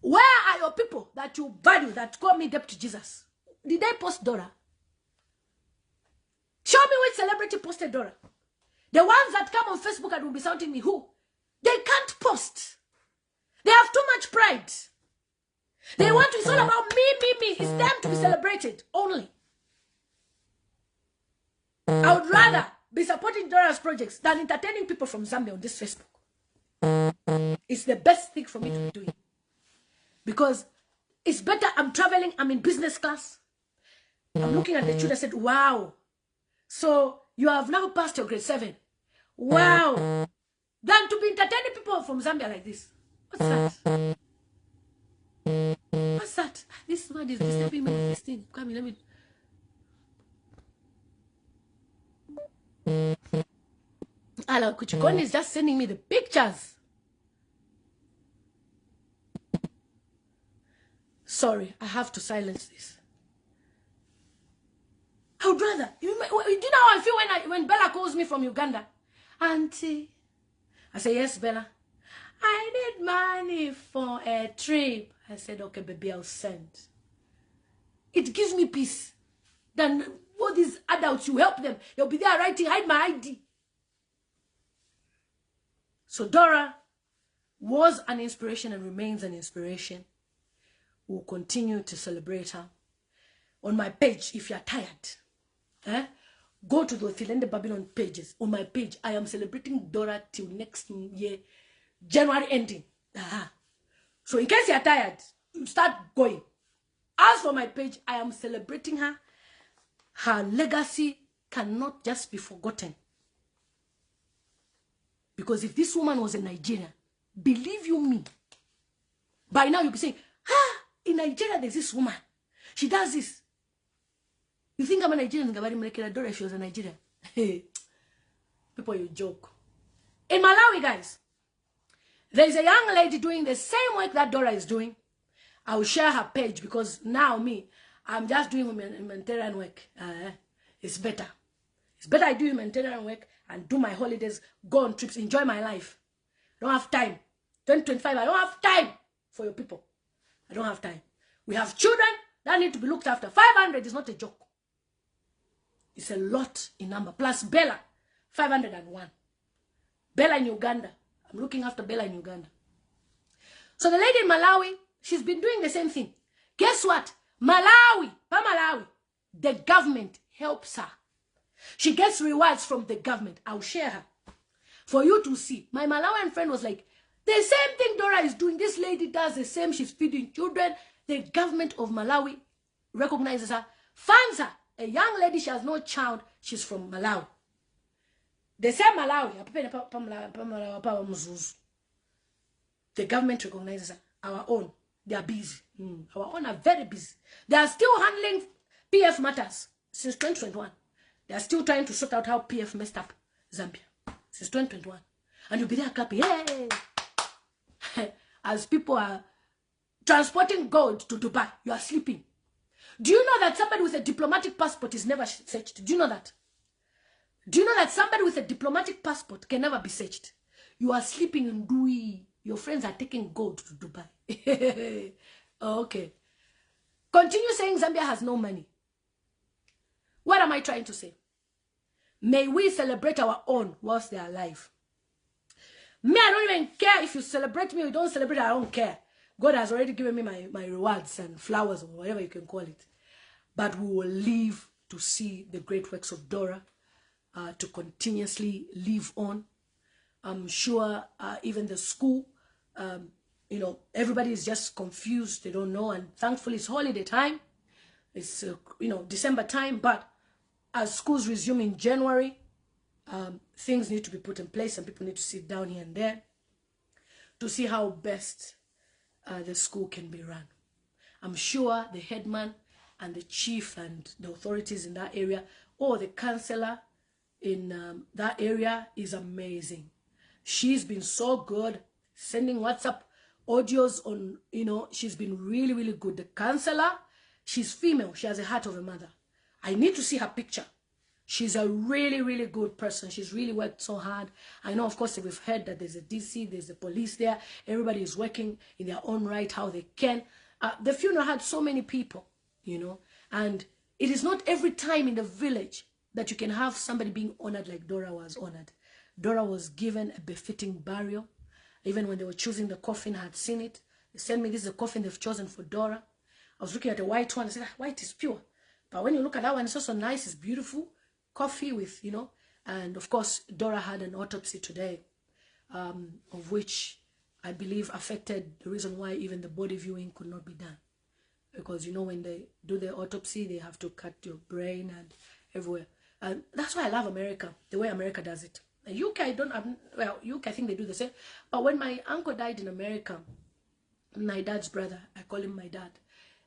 where are your people that you value, that call me Deputy Jesus? Did they post Dora? Show me which celebrity posted Dora. The ones that come on Facebook and will be sounding me who? They can't post. They have too much pride. They want to, it's all about me. It's them to be celebrated only. I would rather be supporting Dora's projects than entertaining people from Zambia on this Facebook. It's the best thing for me to be doing. Because it's better, I'm traveling, I'm in business class. I'm looking at the children, I said, wow. So you have now passed your grade 7. Wow. Than to be entertaining people from Zambia like this. What's that? What's that? This man is disturbing me with this thing. Come here, let me... Alan Kuchikoni is just sending me the pictures. Sorry, I have to silence this. I would rather. Do you know how I feel when Bella calls me from Uganda? Auntie. I say, yes, Bella. I need money for a trip. I said, okay, baby, I'll send. It gives me peace. Then all these adults, you help them. They'll be there writing, hide my ID. So Dora was an inspiration and remains an inspiration. We'll continue to celebrate her. On my page, if you're tired, go to the Philende Babylon pages. On my page, I am celebrating Dora till next year, January ending. So in case you're tired, start going. As for my page, I am celebrating her. Her legacy cannot just be forgotten. Because if this woman was in Nigeria, believe you me, by now you'll be saying, ah, in Nigeria there's this woman. She does this. You think I'm a Nigerian? Dora if she was a Nigerian. People, you joke. In Malawi, guys, there's a young lady doing the same work that Dora is doing. I will share her page because now I'm just doing humanitarian work. It's better. It's better I do humanitarian work and do my holidays, go on trips, enjoy my life. I don't have time. 2025, I don't have time for your people. I don't have time. We have children that need to be looked after. 500 is not a joke. It's a lot in number. Plus Bella, 501. Bella in Uganda. I'm looking after Bella in Uganda. So the lady in Malawi, she's been doing the same thing. Guess what? Malawi, the government helps her. She gets rewards from the government. I'll share her for you to see. My Malawian friend was like, the same thing Dora is doing. This lady does the same. She's feeding children. The government of Malawi recognizes her, funds her. A young lady, she has no child. She's from Malawi. They say Malawi. The government recognizes her. Our own. They are busy. Our own are very busy. They are still handling PF matters since 2021. They are still trying to sort out how PF messed up Zambia since 2021. And you'll be there clapping, yay! As people are transporting gold to Dubai, you are sleeping. Do you know that somebody with a diplomatic passport is never searched? Do you know that? Do you know that somebody with a diplomatic passport can never be searched? You are sleeping in Dui. Your friends are taking gold to Dubai. Okay. Continue saying Zambia has no money. What am I trying to say? May we celebrate our own whilst they are alive. Me, I don't even care if you celebrate me or you don't celebrate, I don't care. God has already given me my rewards and flowers or whatever you can call it. But we will live to see the great works of Dora, to continuously live on. I'm sure even the school, everybody is just confused. They don't know. And thankfully it's holiday time. It's, December time. But as schools resume in January, things need to be put in place and people need to sit down here and there to see how best the school can be run. I'm sure the headman and the chief and the authorities in that area or the counselor in that area is amazing. She's been so good sending WhatsApp audios on, she's been really, really good. The counselor, she's female. She has a heart of a mother. I need to see her picture. She's a really, really good person. She's really worked so hard. I know, of course, we've heard that there's a DC, there's a police there. Everybody is working in their own right, how they can. The funeral had so many people, and it is not every time in the village that you can have somebody being honored like Dora was honored. Dora was given a befitting burial. Even when they were choosing the coffin, I had seen it. They sent me, this is the coffin they've chosen for Dora. I was looking at the white one. I said, white is pure. But when you look at that one, it's also nice, it's beautiful. Coffee with, and of course, Dora had an autopsy today, of which I believe affected the reason why even the body viewing could not be done. Because, when they do the autopsy, they have to cut your brain and everywhere. And that's why I love America, the way America does it. UK, UK, I think they do the same. But when my uncle died in America, my dad's brother, I call him my dad,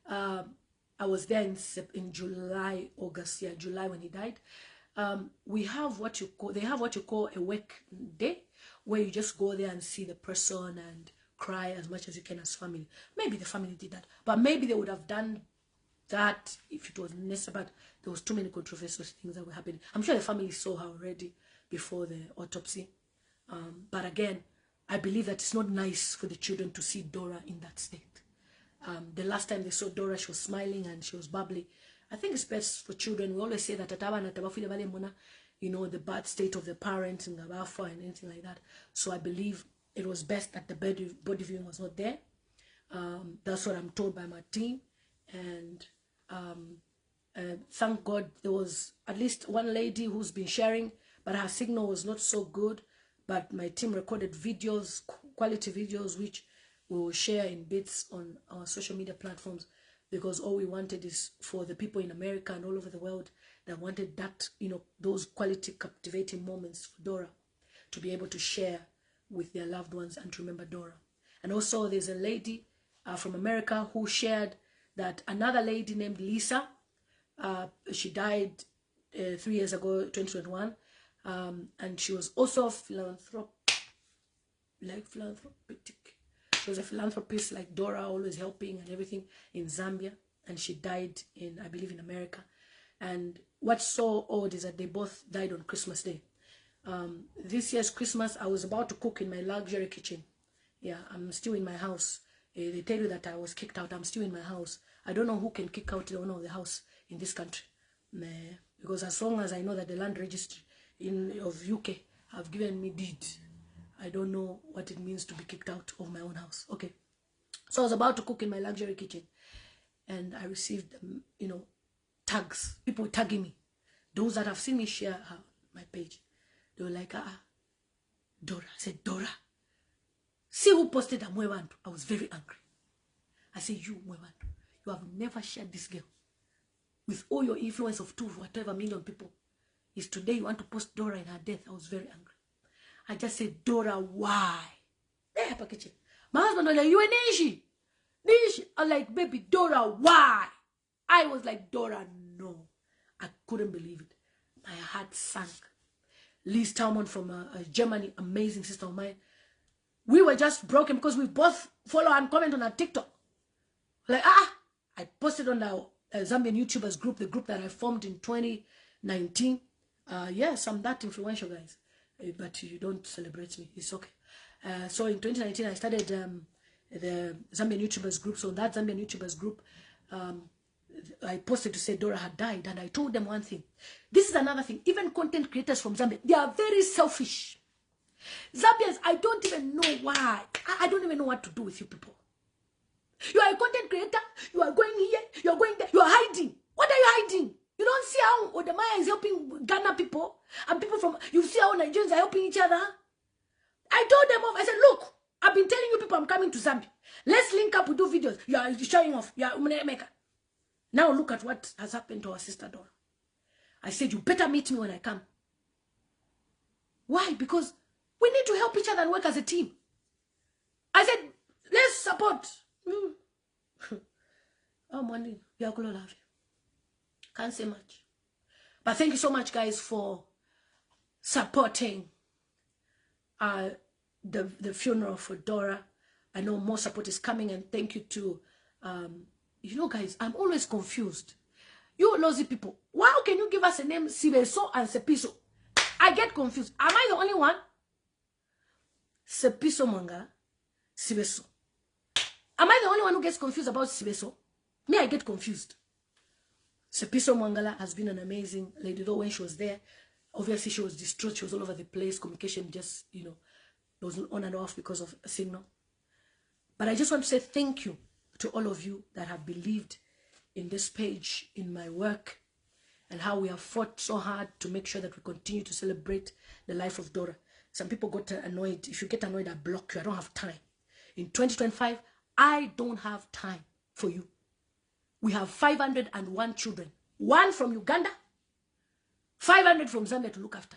I was there in July, July when he died. They have what you call a work day, where you just go there and see the person and cry as much as you can as family. Maybe the family did that, but maybe they would have done that if it was necessary. But there was too many controversial things that were happening. I'm sure the family saw her already before the autopsy. But again, I believe that it's not nice for the children to see Dora in that state. The last time they saw Dora, she was smiling and she was bubbly. I think it's best for children. We always say that the bad state of the parents and anything like that. So I believe it was best that the body viewing was not there. That's what I'm told by my team. And thank God there was at least one lady who's been sharing, but her signal was not so good. But my team recorded videos, quality videos, which we will share in bits on our social media platforms, because all we wanted is for the people in America and all over the world that wanted that, those quality captivating moments for Dora to be able to share with their loved ones and to remember Dora. And also there's a lady from America who shared that another lady named Lisa, she died 3 years ago, 2021, and she was also philanthropic. She was a philanthropist like Dora, always helping and everything in Zambia, and she died in, I believe, in America. And what's so odd is that they both died on Christmas Day. This year's Christmas, I was about to cook in my luxury kitchen. Yeah, I'm still in my house. They tell you that I was kicked out. I'm still in my house. I don't know who can kick out the owner of the house in this country. Because as long as I know that the land registry of UK have given me deed, I don't know what it means to be kicked out of my own house. Okay. So I was about to cook in my luxury kitchen, and I received, tags. People tagging me. Those that have seen me share my page. They were like, Dora. I said, Dora. See who posted a Mwebantu. I was very angry. I said, you Mwebantu, you have never shared this girl. With all your influence of 2 whatever million people. Is today you want to post Dora in her death. I was very angry. I just said, Dora, why? My husband was like, you an Nishi? I'm like, baby, Dora, why? I was like, Dora, no. I couldn't believe it. My heart sank. Liz Talmon from Germany, amazing sister of mine. We were just broken because we both follow and comment on our TikTok. Like, I posted on the Zambian YouTubers group, the group that I formed in 2019. Yes, I'm that influential, guys. But you don't celebrate me. It's okay. So in 2019, I started the Zambian YouTubers group. So in that Zambian YouTubers group, I posted to say Dora had died. And I told them one thing. This is another thing. Even content creators from Zambia, they are very selfish. Zambians, I don't even know why. I don't even know what to do with you people. You are a content creator. You are going here. You are going there. You are hiding. What are you hiding? You don't see how Odemaya is helping Ghana people and people from, you see how Nigerians are helping each other? I told them off. I said, look, I've been telling you people I'm coming to Zambia. Let's link up, we do videos. You are showing off. You are Umuneka. Now look at what has happened to our sister Dora. I said, you better meet me when I come. Why? Because we need to help each other and work as a team. I said, let's support. Oh, money. We are going to love you. Can't say much. But thank you so much, guys, for supporting the funeral for Dora. I know more support is coming, and thank you to, guys, I'm always confused. You lousy people, why can you give us a name Sibeso and Sepiso? I get confused. Am I the only one? Sepiso Manga, Sibeso. Am I the only one who gets confused about Sibeso? Me, I get confused. Sepiso Mangala has been an amazing lady, though when she was there, obviously she was distraught, she was all over the place, communication just, was on and off because of a signal. But I just want to say thank you to all of you that have believed in this page, in my work, and how we have fought so hard to make sure that we continue to celebrate the life of Dora. Some people got annoyed. If you get annoyed, I block you. I don't have time. In 2025, I don't have time for you. We have 501 children. 1 from Uganda, 500 from Zambia to look after.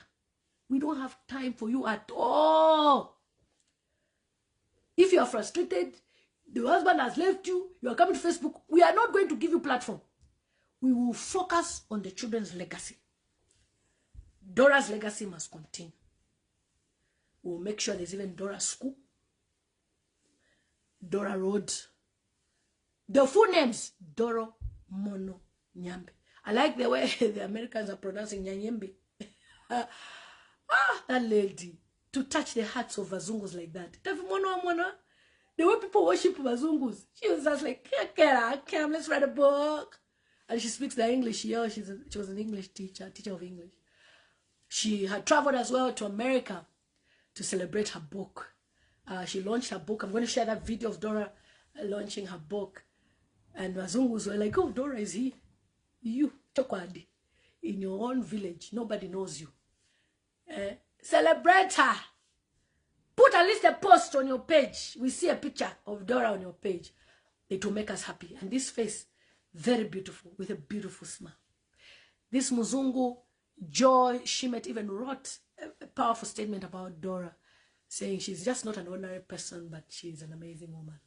We don't have time for you at all. If you are frustrated, the husband has left you, you are coming to Facebook, we are not going to give you platform. We will focus on the children's legacy. Dora's legacy must continue. We will make sure there's even Dora School, Dora Road. The full names, Doro Mono Nyambe. I like the way the Americans are pronouncing Nyanyembe. That lady, to touch the hearts of Wazungus like that. The way people worship Wazungus, she was just like, come, let's write a book. And she speaks the English. She was an English teacher of English. She had traveled as well to America to celebrate her book. She launched her book. I'm going to share that video of Dora launching her book. And Wazungus were like, oh, Dora is here. You, Chokwadi, in your own village. Nobody knows you. Celebrate her. Put at least a post on your page. We see a picture of Dora on your page. It will make us happy. And this face, very beautiful, with a beautiful smile. This Muzungu, Joy Shimet even wrote a powerful statement about Dora, saying she's just not an ordinary person, but she's an amazing woman.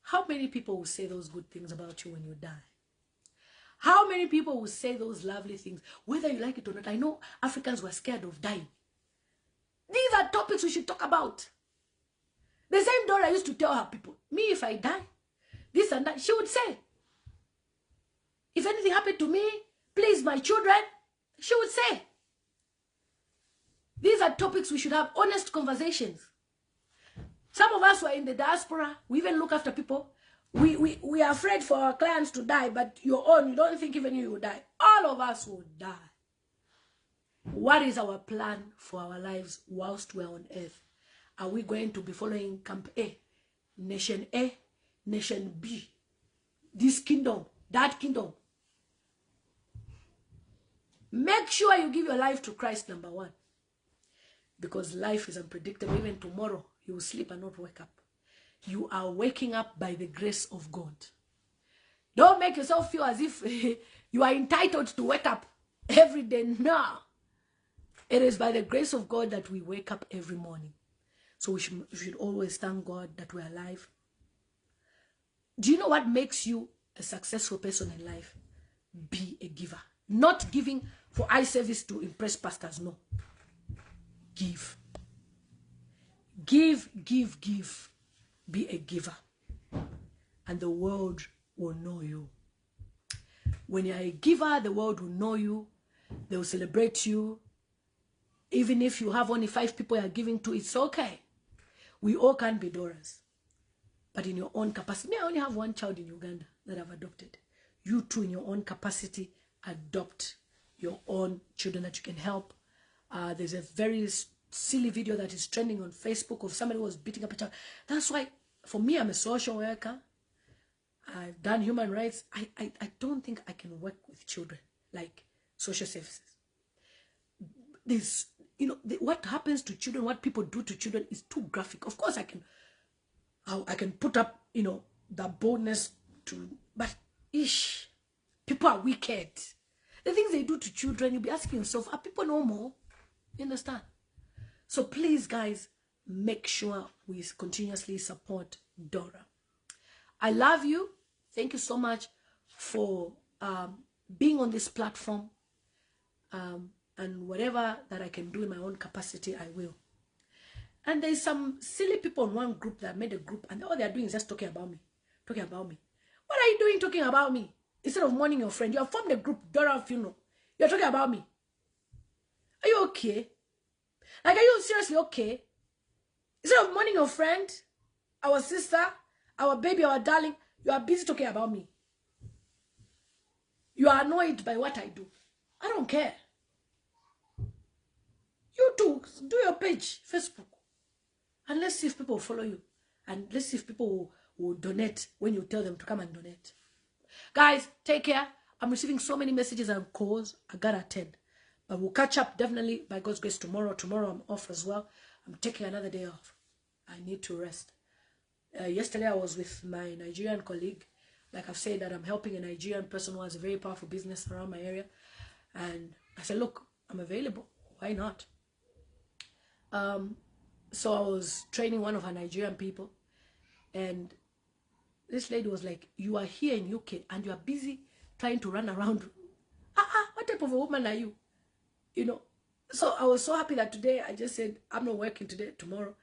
How many people will say those good things about you when you die? How many people will say those lovely things, whether you like it or not? I know Africans were scared of dying. These are topics we should talk about. The same Dora used to tell her people, me, if I die, this and that, she would say, if anything happened to me, please, my children, she would say. These are topics we should have honest conversations. Some of us who are in the diaspora, we even look after people. We are afraid for our clients to die, but your own, you don't think even you will die. All of us will die. What is our plan for our lives whilst we're on earth? Are we going to be following Camp A, Nation B, this kingdom, that kingdom? Make sure you give your life to Christ, number one. Because life is unpredictable. Even tomorrow, you will sleep and not wake up. You are waking up by the grace of God. Don't make yourself feel as if you are entitled to wake up every day. No. It is by the grace of God that we wake up every morning. So we should always thank God that we're alive. Do you know what makes you a successful person in life? Be a giver. Not giving for eye service to impress pastors. No. Give. Give, give, give. Be a giver. And the world will know you. When you're a giver, the world will know you. They will celebrate you. Even if you have only 5 people you're giving to, it's okay. We all can be Doras. But in your own capacity. I only have 1 child in Uganda that I've adopted. You too, in your own capacity, adopt your own children that you can help. There's a very silly video that is trending on Facebook of somebody who was beating up a child. That's why, for me, I'm a social worker. I've done human rights. I don't think I can work with children, like social services. This, what happens to children, what people do to children is too graphic. Of course, I can put up, that boldness to, but people are wicked. The things they do to children, you'll be asking yourself, are people normal? You understand? So please, guys, make sure we continuously support Dora. I love you. Thank you so much for being on this platform. And whatever that I can do in my own capacity, I will. And there's some silly people in one group that made a group, and all they're doing is just talking about me. Talking about me. What are you doing talking about me? Instead of mourning your friend, you have formed a group, Dora Funeral. You're talking about me. Are you okay? Like, are you seriously okay? Instead of mourning your friend, our sister, our baby, our darling, you are busy talking about me. You are annoyed by what I do. I don't care. You too, do your page, Facebook. And let's see if people follow you. And let's see if people will donate when you tell them to come and donate. Guys, take care. I'm receiving so many messages and calls. I gotta attend. But we'll catch up definitely by God's grace tomorrow. Tomorrow I'm off as well. I'm taking another day off. I need to rest. Yesterday I was with my Nigerian colleague. Like I've said, that I'm helping a Nigerian person who has a very powerful business around my area. And I said, look, I'm available. Why not? So I was training one of her Nigerian people. And this lady was like, you are here in UK and you are busy trying to run around. What type of a woman are you? So I was so happy that today I just said, I'm not working today. Tomorrow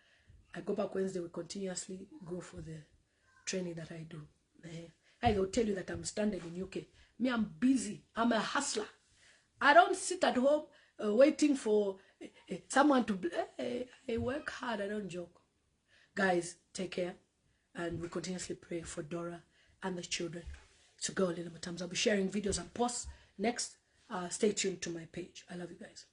I go back Wednesday. We continuously go for the training that I do. They'll tell you that I'm stranded in UK. Me, I'm busy. I'm a hustler. I don't sit at home waiting for someone to... I work hard. I don't joke. Guys, take care. And we continuously pray for Dora and the children. So go a little more times. I'll be sharing videos and posts next. Stay tuned to my page. I love you guys.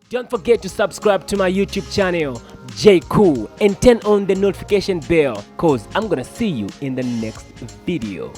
Don't forget to subscribe to my YouTube channel, J Cool, and turn on the notification bell, cause I'm gonna see you in the next video.